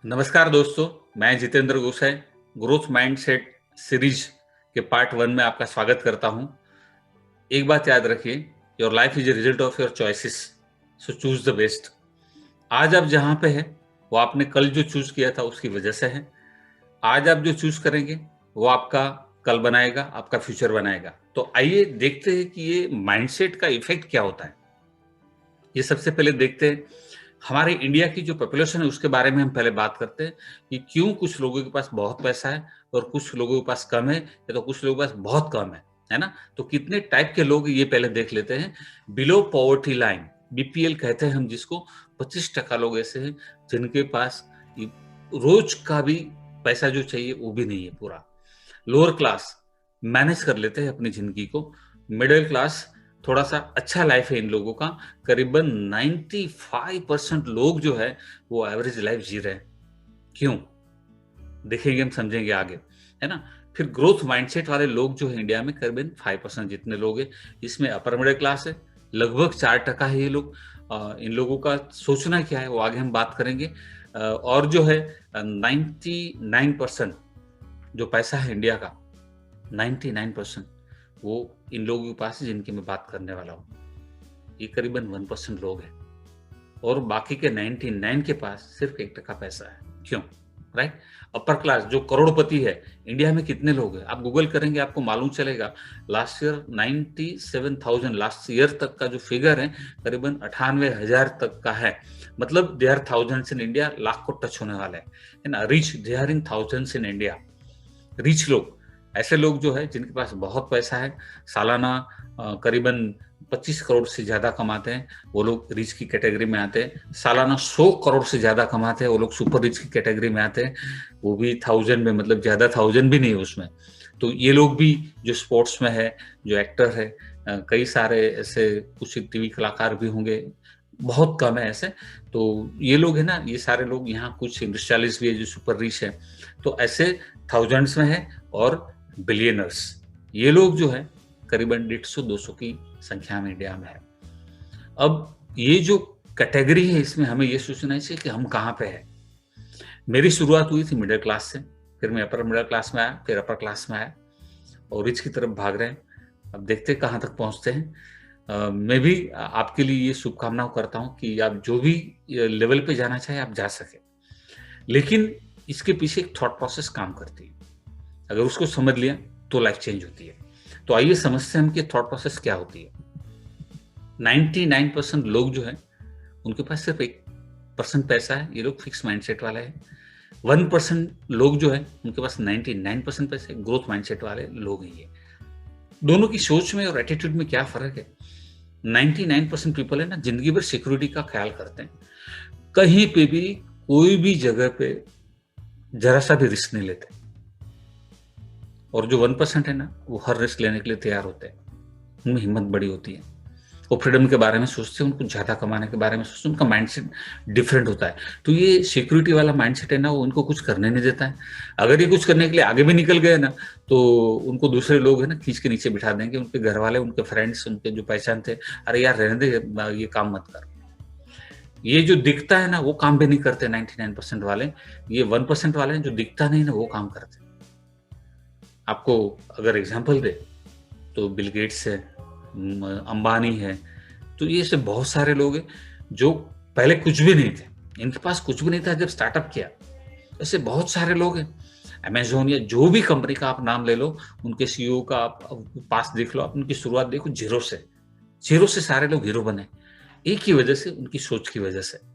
नमस्कार दोस्तों, मैं जितेंद्र गोसाई ग्रोथ माइंडसेट सीरीज के पार्ट 1 में आपका स्वागत करता हूं। एक बात याद रखिए, your life is a result of your choices, so choose the best. आज आप जहां पे हैं वो आपने कल जो चूज किया था उसकी वजह से है। आज आप जो चूज करेंगे वो आपका कल बनाएगा, आपका फ्यूचर बनाएगा। तो आइए देखते हैं कि ये माइंडसेट का इफेक्ट क्या होता है। ये सबसे पहले देखते हैं हमारे इंडिया की जो पॉपुलेशन है उसके बारे में हम पहले बात करते हैं कि क्यों कुछ लोगों के पास बहुत पैसा है और कुछ लोगों के पास कम है, या तो कुछ लोगों के पास बहुत कम है ना। तो कितने टाइप के लोग ये पहले देख लेते हैं। बिलो पॉवर्टी लाइन, बीपीएल कहते हैं हम जिसको, 25% लोग ऐसे हैं जिनके पास रोज का भी पैसा जो चाहिए वो भी नहीं है पूरा। लोअर क्लास मैनेज कर लेते हैं अपनी जिंदगी को। मिडिल क्लास थोड़ा सा अच्छा लाइफ है इन लोगों का। करीबन 95% लोग जो है वो एवरेज लाइफ जी रहे हैं। क्यों देखेंगे, हम समझेंगे आगे, है ना। फिर ग्रोथ माइंडसेट वाले लोग जो है इंडिया में करीबन 5% जितने लोग हैं। इसमें अपर मिडिल क्लास है, लगभग 4% है ये लोग। इन लोगों का सोचना क्या है वो आगे हम बात करेंगे। और जो है 99% जो पैसा है इंडिया का, 99% वो इन लोगों के पास है जिनकी मैं बात करने वाला हूँ। ये करीबन 1% लोग हैं और बाकी के 99 के पास सिर्फ 1% पैसा है। क्यों? राइट। अपर क्लास जो करोड़पति है, इंडिया में कितने लोग हैं? आप गूगल करेंगे आपको मालूम चलेगा। लास्ट ईयर 97,000 लास्ट ईयर तक का जो फिगर है करीबन 98,000 तक का है। मतलब they are thousands in India, lakh को टच होने वाला है ना। Rich, they are in thousands in India. Rich लोग ऐसे लोग जो है जिनके पास बहुत पैसा है, सालाना करीबन 25 करोड़ से ज्यादा कमाते हैं, वो लोग रिच की कैटेगरी में आते हैं। सालाना 100 करोड़ से ज्यादा कमाते हैं, वो लोग सुपर रिच की कैटेगरी में आते हैं। वो भी 1000 में, मतलब ज्यादा 1000 भी नहीं है उसमें। तो ये लोग भी जो स्पोर्ट्स में है, जो एक्टर है, कई सारे ऐसे कुछ टीवी कलाकार भी होंगे, बहुत कम है ऐसे। तो ये लोग है ना, ये सारे लोग, यहाँ कुछ इंडस्ट्रियलिस्ट भी है जो सुपर रिच है। तो ऐसे थाउजेंड्स में है। और बिलियनर्स, ये लोग जो है करीबन 150-200 की संख्या में इंडिया में है। अब ये जो कैटेगरी है इसमें हमें ये सोचना चाहिए कि हम कहाँ पे है। मेरी शुरुआत हुई थी मिडिल क्लास से, फिर मैं अपर मिडिल क्लास में आया, फिर अपर क्लास में आया और रिच की तरफ भाग रहे हैं। अब देखते हैं कहाँ तक पहुंचते हैं। मैं भी आपके लिए ये शुभकामनाएं करता हूं कि आप जो भी लेवल पे जाना चाहे आप जा सके। लेकिन इसके पीछे एक थॉट प्रोसेस काम करती है। अगर उसको समझ लिया तो लाइफ चेंज होती है। तो आइए समझते हैं हम कि थॉट प्रोसेस क्या होती है। 99% लोग जो है उनके पास सिर्फ 1% पैसा है, ये लोग फिक्स माइंडसेट वाला है। 1% लोग जो है उनके पास 99% पैसे, ग्रोथ माइंडसेट वाले लोग हैं। ये दोनों की सोच में और एटीट्यूड में क्या फर्क है। 99% पीपल है ना, जिंदगी भर सिक्योरिटी का ख्याल करते हैं, कहीं पे भी कोई भी जगह पे जरा सा भी रिस्क नहीं लेते। और जो 1% है ना, वो हर रिस्क लेने के लिए तैयार होते हैं, उनमें हिम्मत बड़ी होती है, वो फ्रीडम के बारे में सोचते हैं, उनको ज्यादा कमाने के बारे में सोचते हैं, उनका माइंडसेट डिफरेंट होता है। तो ये सिक्योरिटी वाला माइंडसेट है ना, वो उनको कुछ करने नहीं देता है। अगर ये कुछ करने के लिए आगे भी निकल गए ना, तो उनको दूसरे लोग है ना खींच के नीचे बिठा देंगे, उनके घर वाले, उनके फ्रेंड्स, उनके जो पहचान थे, अरे यार रहने दे, ये काम मत कर। ये जो दिखता है ना वो काम भी नहीं करते 99% वाले। ये 1% वाले हैं जो दिखता नहीं ना वो काम करते। आपको अगर एग्जाम्पल दे तो बिल गेट्स है, अंबानी है, तो ये से बहुत सारे लोग हैं जो पहले कुछ भी नहीं थे, इनके पास कुछ भी नहीं था जब स्टार्टअप किया। ऐसे बहुत सारे लोग हैं। अमेजोन या जो भी कंपनी का आप नाम ले लो, उनके सीईओ का आप पास देख लो, आप उनकी शुरुआत देखो, जीरो से सारे लोग हीरो बने। एक ही वजह से, उनकी सोच की वजह से।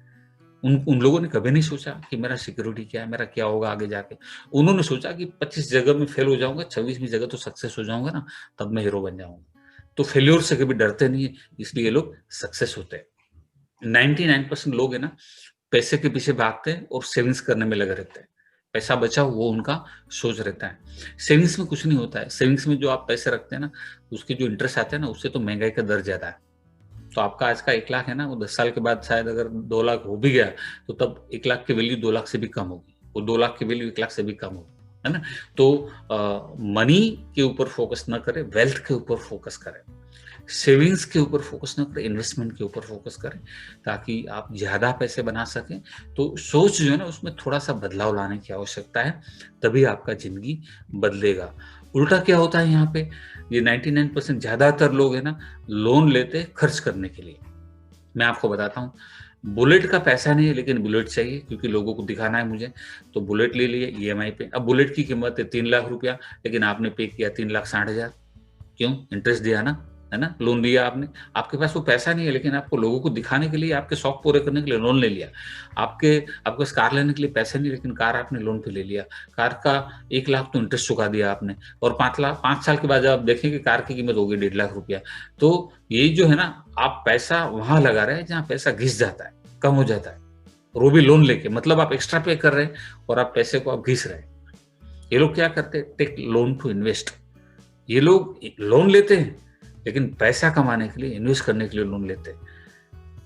उन लोगों ने कभी नहीं सोचा कि मेरा सिक्योरिटी क्या है, मेरा क्या होगा आगे जाके। उन्होंने सोचा कि 25 जगह में फेल हो जाऊंगा, 26वीं जगह तो सक्सेस हो जाऊंगा ना, तब मैं हीरो बन जाऊंगा। तो फेल्योर से कभी डरते नहीं है, इसलिए ये लोग सक्सेस होते हैं। 99% लोग है ना पैसे के पीछे भागते हैं और सेविंग्स करने में लगे रहते हैं। पैसा बचाओ, वो उनका सोच रहता है। सेविंग्स में कुछ नहीं होता है। सेविंग्स में जो आप पैसे रखते हैं ना, उसके जो इंटरेस्ट आते हैं ना, उससे तो महंगाई का दर ज्यादा है। तो आपका आज का 1 लाख है ना, वो 10 साल के बाद शायद अगर 2 लाख हो भी गया, तो तब 1 लाख की वैल्यू 2 लाख से भी कम होगी, वो 2 लाख की वैल्यू 1 लाख से भी कम होगी, है ना। तो मनी के ऊपर फोकस ना करें, वेल्थ के ऊपर फोकस करें। सेविंग्स के ऊपर फोकस ना करें, इन्वेस्टमेंट के ऊपर फोकस करें, ताकि आप ज़्यादा पैसे बना सकें। तो सोच जो है ना उसमें थोड़ा-सा बदलाव लाने की आवश्यकता है, तभी आपका ज़िंदगी बदलेगा। उल्टा क्या होता है यहाँ पे, ये 99% ज़्यादातर लोग है ना, लोन लेते हैं खर्च करने के लिए। मैं आपको बताता हूँ, बुलेट का पैसा नहीं है लेकिन बुलेट चाहिए क्योंकि लोगों को दिखाना है मुझे, तो बुलेट ले लिए ईएमआई पे। अब बुलेट की कीमत है 3 लाख रुपया, लेकिन आपने पे किया 3,60,000। क्यों? इंटरेस्ट दिया ना, है ना? लोन लिया आपने। आपके पास वो पैसा नहीं है लेकिन आपको लोगों को दिखाने के लिए, आपके शौक पूरे करने के लिए लोन ले लिया। आपके पास कार लेने के लिए पैसे नहीं, लेकिन कार आपने लोन पे ले लिया। कार का 1 लाख तो इंटरेस्ट चुका दिया आपने, और 5 साल के बाद जब आप देखेंगे कार की कीमत हो गई 1.5 लाख रुपया। तो ये जो है ना, आप पैसा वहाँ लगा रहे हैं जहाँ पैसा घिस जाता है, कम हो जाता है, और वो भी लोन लेके। मतलब आप एक्स्ट्रा पे कर रहे हैं और आप पैसे को आप घिस रहे हैं। ये लोग क्या करते हैं? Take loan to invest. ये लोग लोन लेते हैं लेकिन पैसा कमाने के लिए, इन्वेस्ट करने के लिए लोन लेते हैं।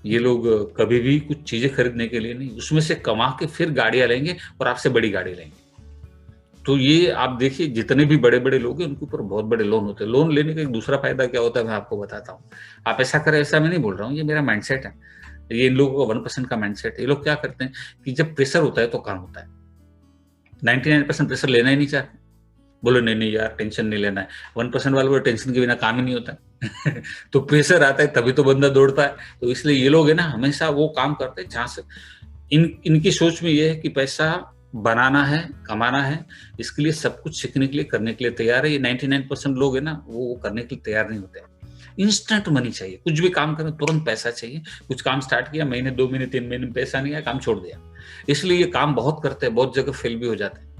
ये लोग कभी भी कुछ चीजें खरीदने के लिए नहीं, उसमें से कमा के फिर गाड़ियां लेंगे और आपसे बड़ी गाड़ी लेंगे। तो ये आप देखिए, जितने भी बड़े बड़े लोग हैं उनके ऊपर बहुत बड़े लोन होते हैं। लोन लेने का एक दूसरा फायदा क्या होता है, मैं आपको बताता हूँ। आप ऐसा करें, ऐसा मैं नहीं बोल रहा हूँ, ये मेरा माइंडसेट है, ये इन लोगों का 1% का माइंडसेट है। ये लोग क्या करते हैं कि जब प्रेशर होता है तो काम होता है। 99% प्रेशर लेना ही नहीं चाहते, बोलो नहीं नहीं यार टेंशन नहीं लेना है। 1% वाले को टेंशन के बिना काम ही नहीं होता तो प्रेशर आता है तभी तो बंदा दौड़ता है। तो इसलिए ये लोग है ना, हमेशा वो काम करते हैं जहां से इनकी सोच में ये है कि पैसा बनाना है, कमाना है, इसके लिए सब कुछ सीखने के लिए, करने के लिए तैयार है। ये 99% लोग है ना, वो करने के लिए तैयार नहीं होते। इंस्टेंट मनी चाहिए, कुछ भी काम करें तुरंत पैसा चाहिए। कुछ काम स्टार्ट किया, महीने 2 महीने 3 महीने में पैसा नहीं आया, काम छोड़ दिया। इसलिए ये काम बहुत करते हैं, बहुत जगह फेल भी हो जाते हैं।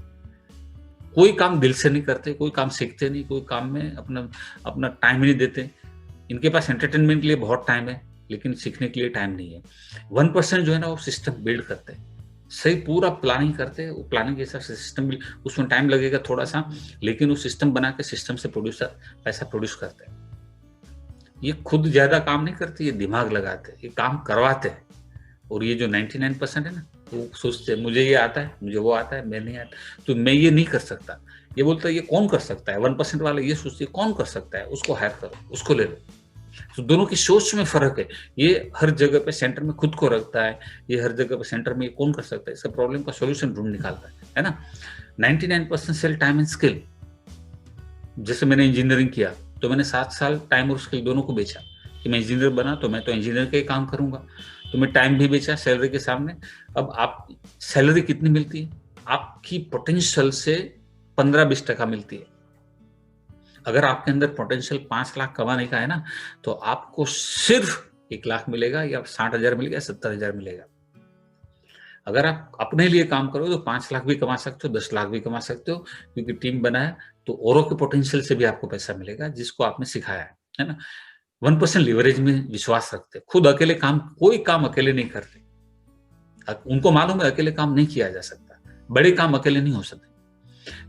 कोई काम दिल से नहीं करते, कोई काम सीखते नहीं, कोई काम में अपना अपना टाइम ही नहीं देते। इनके पास एंटरटेनमेंट के लिए बहुत टाइम है, लेकिन सीखने के लिए टाइम नहीं है। 1% जो है ना, वो सिस्टम बिल्ड करते हैं, सही पूरा प्लानिंग करते हैं, वो प्लानिंग के हिसाब से सिस्टम बिल्ड, उसमें टाइम लगेगा थोड़ा सा, लेकिन वो सिस्टम बना के सिस्टम से पैसा प्रोड्यूस करते हैं। ये खुद ज्यादा काम नहीं करते, ये दिमाग लगाते हैं, ये काम करवाते हैं। और ये जो 99% है ना, वो सोचते हैं मुझे ये आता है, मुझे वो आता है, मैं नहीं आता, तो मैं ये नहीं कर सकता। ये बोलता है ये कौन कर सकता है। 1% वाले ये सोचते हैं कौन कर सकता है, उसको हायर करो, उसको ले लो। तो दोनों की सोच में फर्क है। ये हर जगह पे सेंटर में खुद को रखता है, ये हर जगह पे सेंटर में ये कौन कर सकता है, इसका प्रॉब्लम का सॉल्यूशन ढूंढ निकालता है ना। 99% सेल टाइम एंड स्किल। जैसे मैंने इंजीनियरिंग किया तो मैंने 7 साल टाइम और स्किल दोनों को बेचा कि मैं इंजीनियर बना तो मैं तो इंजीनियर का ही काम करूंगा। तो मैं टाइम भी बेचा सैलरी के सामने। अब आप सैलरी कितनी मिलती है? आपकी पोटेंशियल से 15-20% मिलती है। अगर आपके अंदर पोटेंशियल 5 लाख कमाने का है ना, तो आपको सिर्फ 1 लाख मिलेगा, या 60,000 मिलेगा, 70,000 मिलेगा। अगर आप अपने लिए काम करो तो 5 लाख भी कमा सकते हो, 10 लाख भी कमा सकते हो, क्योंकि टीम बनाया तो औरों के पोटेंशियल से भी आपको पैसा मिलेगा जिसको आपने सिखाया है ना। 1% लिवरेज में विश्वास रखते, खुद अकेले काम, कोई काम अकेले नहीं करते। उनको मालूम है अकेले काम नहीं किया जा सकता, बड़े काम अकेले नहीं हो सकते।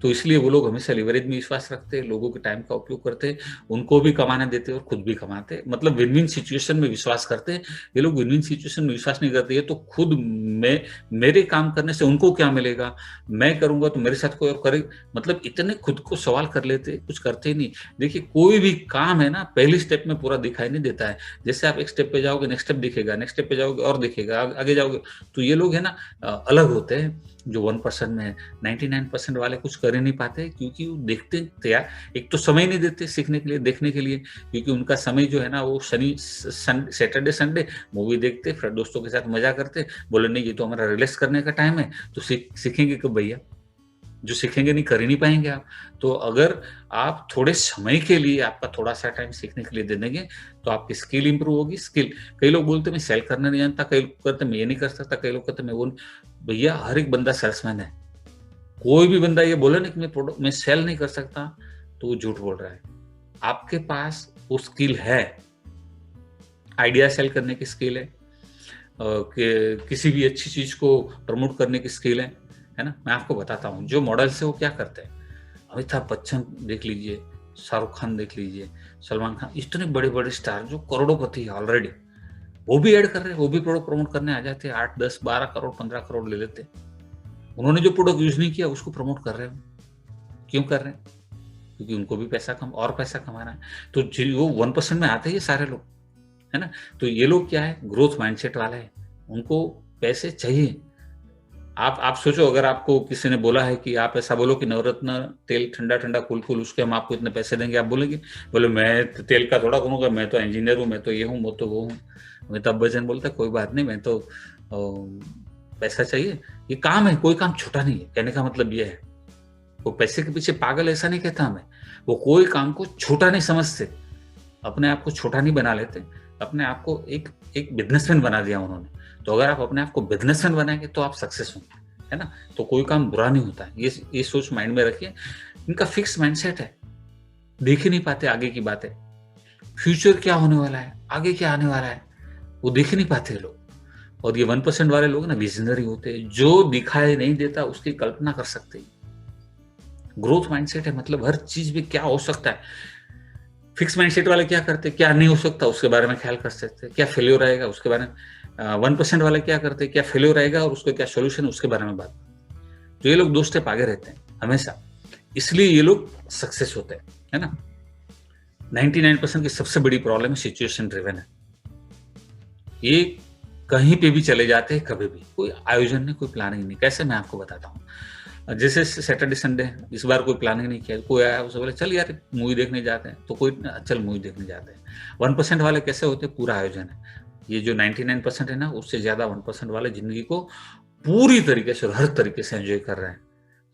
तो इसलिए वो लोग हमेशा लिवरेज में विश्वास रखते हैं, लोगों के टाइम का उपयोग करते हैं, उनको भी कमाने देते हैं और खुद भी कमाते हैं। मतलब विन विन सिचुएशन में विश्वास करते हैं। ये लोग विन विन सिचुएशन में विश्वास नहीं करते। ये तो खुद में, मेरे काम करने से उनको क्या मिलेगा, मैं करूंगा तो मेरे साथ कोई और करे, मतलब इतने खुद को सवाल कर लेते, कुछ करते ही नहीं। देखिए कोई भी काम है ना, पहली स्टेप में पूरा दिखाई नहीं देता है। जैसे आप एक स्टेप पे जाओगे, नेक्स्ट स्टेप दिखेगा, नेक्स्ट स्टेप पे जाओगे और दिखेगा, आगे जाओगे। तो ये लोग है ना, अलग होते हैं जो 1% में है। 99% वाले कुछ कर ही नहीं पाते, क्योंकि वो देखते तैयार, एक तो समय नहीं देते सीखने के लिए, देखने के लिए, क्योंकि उनका समय जो है ना, वो सैटरडे संडे मूवी देखते, फिर दोस्तों के साथ मजा करते, बोले नहीं ये तो हमारा रिलैक्स करने का टाइम है, तो सीखेंगे कब भैया? जो सीखेंगे नहीं, कर ही नहीं पाएंगे आप। तो अगर आप थोड़े समय के लिए आपका थोड़ा सा टाइम सीखने के लिए दे देंगे तो आपकी स्किल इंप्रूव होगी। स्किल, कई लोग बोलते मैं सेल करना नहीं जानता, कई लोग कहते मैं ये नहीं कर सकता, कई लोग कहते मैं वो। भैया हर एक बंदा सेल्समैन है। कोई भी बंदा ये बोले ना कि मैं सेल नहीं कर सकता, तो वो झूठ बोल रहा है। आपके पास वो स्किल है, आइडिया सेल करने की स्किल है, किसी भी अच्छी चीज को प्रमोट करने की स्किल है ना। मैं आपको बताता हूँ, जो मॉडल्स है वो क्या करते हैं। अमिताभ बच्चन देख लीजिए, शाहरुख खान देख लीजिए, सलमान खान, इतने बड़े बड़े स्टार जो करोड़ोपति है ऑलरेडी, वो भी ऐड कर रहे हैं, वो भी प्रोडक्ट प्रमोट करने आ जाते हैं। 8, 10, 12 करोड़, 15 करोड़ ले लेते हैं। उन्होंने जो प्रोडक्ट यूज नहीं किया उसको प्रमोट कर रहे हैं। क्यों कर रहे हैं? क्योंकि उनको भी पैसा कमाना है। तो वो 1% में आते ही सारे लोग, है ना? तो ये लोग क्या है, ग्रोथ माइंडसेट वाले हैं, उनको पैसे चाहिए। आप सोचो, अगर आपको किसी ने बोला है कि आप ऐसा बोलो कि नवरत्न तेल ठंडा-ठंडा, कूल-कूल, उसके हम आपको इतने पैसे देंगे, आप बोलेंगे? बोले मैं तेल का थोड़ा करूँगा, मैं तो इंजीनियर हूँ, मैं तो ये हूँ, वो तो वो हूँ। अमिताभ बच्चन बोलता है कोई बात नहीं, मैं तो पैसा चाहिए, ये काम है, कोई काम छोटा नहीं है, कहने का मतलब ये है। वो पैसे के पीछे पागल ऐसा नहीं कहता मैं, वो कोई काम को छोटा नहीं समझते, अपने आप को छोटा नहीं बना लेते, अपने आप को एक बिज़नेसमैन बना दिया उन्होंने। तो अगर आप अपने आप को बिज़नेसमैन बनाएँगे तो आप सक्सेस होंगे, है ना? तो कोई काम बुरा नहीं होता है, ये सोच माइंड में रखिए। इनका फिक्स माइंडसेट है, देख ही नहीं पाते आगे की बातें। फ्यूचर क्या होने वाला है, आगे क्या आने वाला है, वो देख ही नहीं पाते लोग। और ये 1% वाले लोग ना विज़नरी होते हैं, जो दिखाई नहीं देता उसकी कल्पना कर सकते हैं। ग्रोथ माइंडसेट है, मतलब हर चीज़ में क्या हो सकता है। फिक्स माइंडसेट वाले क्या करते हैं, क्या नहीं हो सकता उसके बारे में ख्याल कर सकते हैं, क्या फेल्योर आएगा उसके बारे में। 1% वाले क्या करते हैं, क्या फेल्योर आएगा और उसका क्या सॉल्यूशन है उसके बारे में बात। तो ये लोग 2 स्टेप आगे रहते हैं हमेशा, इसलिए ये लोग सक्सेस होते हैं, है ना? 99% की सबसे बड़ी प्रॉब्लम है सिचुएशन ड्रिवन है। ये कहीं पे भी चले जाते हैं, कभी भी कोई आयोजन नहीं, कोई प्लानिंग नहीं। कैसे, मैं आपको बताता हूँ। जैसे सैटरडे संडे, इस बार कोई प्लानिंग नहीं किया, कोई आया उसे बोले चल यार मूवी देखने जाते हैं, तो कोई चल मूवी देखने जाते हैं। 1% वाले कैसे होते हैं, पूरा आयोजन है। ये जो 99% है ना, उससे ज्यादा 1% वाले जिंदगी को पूरी तरीके से, हर तरीके से एंजॉय कर रहे हैं,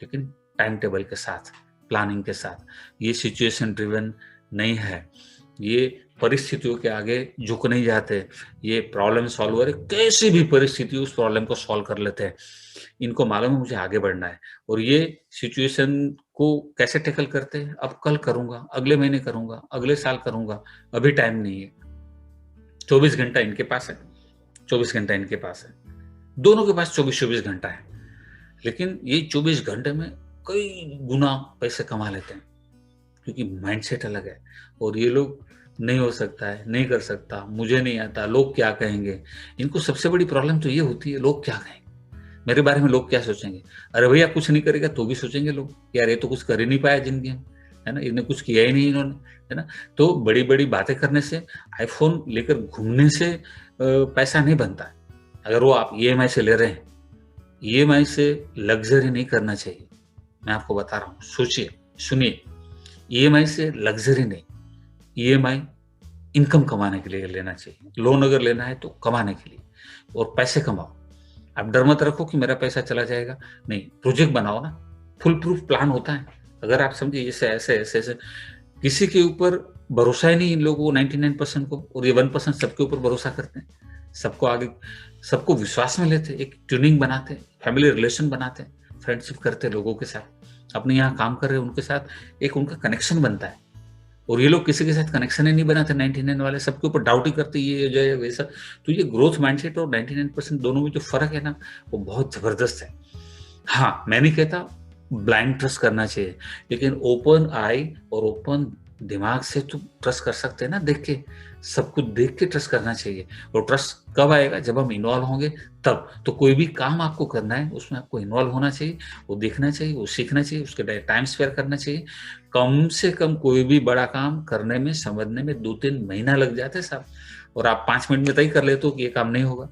लेकिन टाइम टेबल के साथ, प्लानिंग के साथ। ये सिचुएशन ड्रिवन नहीं है, ये परिस्थितियों के आगे झुक नहीं जाते, ये प्रॉब्लम सॉल्वर है, कैसी भी परिस्थिति उस प्रॉब्लम को सॉल्व कर लेते हैं। इनको मालूम है मुझे आगे बढ़ना है, और ये सिचुएशन को कैसे टैकल करते हैं, अब कल करूंगा, अगले महीने करूंगा, अगले साल करूंगा, अभी टाइम नहीं है। 24 घंटा इनके पास है, 24 घंटा इनके पास है, दोनों के पास 24-24 घंटा है, लेकिन ये 24 घंटे में कई गुना पैसे कमा लेते हैं, क्योंकि माइंडसेट अलग है। और ये लोग नहीं हो सकता है, नहीं कर सकता, मुझे नहीं आता, लोग क्या कहेंगे। इनको सबसे बड़ी प्रॉब्लम तो ये होती है, लोग क्या कहेंगे, मेरे बारे में लोग क्या सोचेंगे। अरे भैया कुछ नहीं करेगा तो भी सोचेंगे लोग, यार ये तो कुछ कर ही नहीं पाया जिंदगी में, है ना, इन्हें कुछ किया ही नहीं इन्होंने, है ना। तो बड़ी बड़ी बातें करने से, आईफोन लेकर घूमने से पैसा नहीं बनता है। अगर वो आप ईएमआई से ले रहे हैं, ईएमआई से लग्जरी नहीं करना चाहिए, मैं आपको बता रहा हूँ, सोचिए, सुनिए। ईएमआई से लग्जरी नहीं, ईएमआई इनकम कमाने के लिए लेना चाहिए। लोन अगर लेना है तो कमाने के लिए, और पैसे कमाओ। आप डर मत रखो कि मेरा पैसा चला जाएगा, नहीं, प्रोजेक्ट बनाओ ना, फुल प्रूफ प्लान होता है। अगर आप समझिए ऐसे ऐसे ऐसे ऐसे, किसी के ऊपर भरोसा ही नहीं इन लोगों को, 99% को, और ये 1% सबके ऊपर भरोसा करते हैं, सबको आगे, सबको विश्वास में लेते, एक ट्यूनिंग बनाते, फैमिली रिलेशन बनाते, फ्रेंडशिप करते लोगों के साथ, अपने यहाँ काम कर रहे हैं उनके साथ एक उनका कनेक्शन बनता है। और ये लोग किसी के साथ कनेक्शन ही नहीं बनाते, 99 वाले सबके ऊपर डाउट ही करते, ये जो है वैसा। तो ये ग्रोथ माइंडसेट और 99% दोनों में जो फर्क है ना, वो बहुत जबरदस्त है। हाँ, मैं नहीं कहता ब्लाइंड ट्रस्ट करना चाहिए, लेकिन ओपन आई और ओपन दिमाग से तो ट्रस्ट कर सकते हैं ना, देख के, सब कुछ देख के ट्रस्ट करना चाहिए। और ट्रस्ट कब आएगा, जब हम इन्वॉल्व होंगे तब। तो कोई भी काम आपको करना है, उसमें आपको इन्वॉल्व होना चाहिए, वो देखना चाहिए, वो सीखना चाहिए, उसके लिए टाइम स्पेयर करना चाहिए। कम से कम कोई भी बड़ा काम करने में, समझने में 2-3 महीना लग जाते हैं साहब, और आप 5 मिनट में तय कर लेते हो कि ये काम नहीं होगा,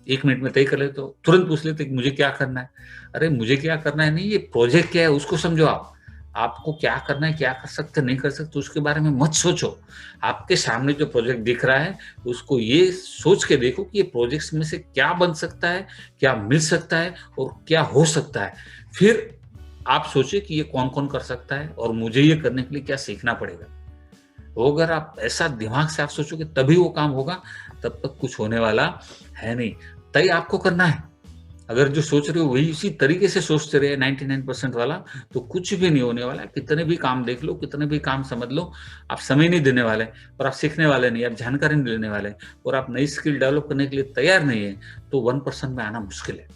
1 मिनट में तय कर लेते हो, तुरंत पूछ लेते कि मुझे क्या करना है। अरे मुझे क्या करना है नहीं, ये प्रोजेक्ट क्या है उसको समझो। आप, आपको क्या करना है, क्या कर सकते नहीं कर सकते, उसके बारे में मत सोचो। आपके सामने जो प्रोजेक्ट दिख रहा है, उसको ये सोच के देखो कि ये प्रोजेक्ट्स में से क्या बन सकता है, क्या मिल सकता है, और क्या हो सकता है। फिर आप सोचिए कि ये कौन कौन कर सकता है, और मुझे ये करने के लिए क्या सीखना पड़ेगा। वो अगर आप ऐसा दिमाग से आप सोचोगे तभी वो काम होगा, तब तक कुछ होने वाला है नहीं। तय आपको करना है। अगर जो सोच रहे हो वही उसी तरीके से सोचते रहे 99% वाला, तो कुछ भी नहीं होने वाला। कितने भी काम देख लो, कितने भी काम समझ लो, आप समय नहीं देने वाले, और आप सीखने वाले नहीं, आप जानकारी नहीं लेने वाले, और आप नई स्किल डेवलप करने के लिए तैयार नहीं है, तो 1% में आना मुश्किल है।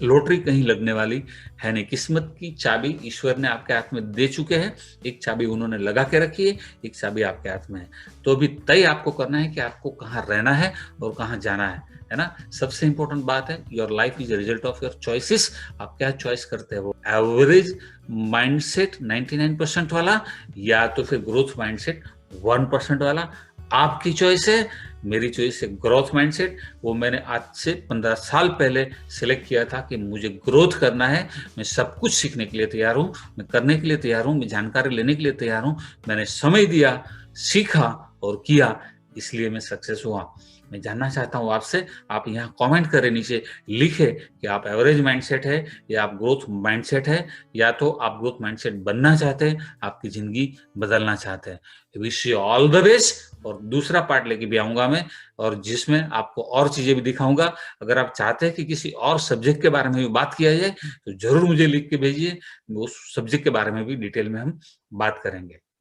लॉटरी कहीं लगने वाली है नहीं। किस्मत की चाबी ईश्वर ने आपके हाथ में दे चुके हैं, एक चाबी उन्होंने लगा के रखी है, एक चाबी आपके हाथ में है। तो अभी तय आपको करना है कि आपको कहाँ रहना है और कहाँ जाना है। है ना? सबसे इंपॉर्टेंट बात है, your life is result of your choices. आप क्या चॉइस करते हो, एवरेज माइंडसेट 99% वाला या तो फिर ग्रोथ माइंडसेट 1% वाला। आपकी चॉइस है, मेरी चॉइस है ग्रोथ माइंडसेट। वो मैंने आज से 15 साल पहले सिलेक्ट किया था कि मुझे ग्रोथ करना है, मैं सब कुछ सीखने के लिए तैयार हूँ, मैं करने के लिए तैयार हूँ, मैं जानकारी लेने के लिए तैयार हूँ। मैंने समय दिया, सीखा और किया, इसलिए मैं सक्सेस हुआ। मैं जानना चाहता हूँ आपसे, आप यहाँ कमेंट करें, नीचे लिखे कि आप एवरेज माइंडसेट है या आप ग्रोथ माइंडसेट है, या तो आप ग्रोथ माइंडसेट बनना चाहते हैं, आपकी जिंदगी बदलना चाहते हैं। Wish you all the best. और दूसरा पार्ट लेके भी आऊंगा मैं, और जिसमें आपको और चीजें भी दिखाऊंगा। अगर आप चाहते हैं कि किसी और सब्जेक्ट के बारे में भी बात किया जाए तो जरूर मुझे लिख के भेजिए, उस सब्जेक्ट के बारे में भी डिटेल में हम बात करेंगे।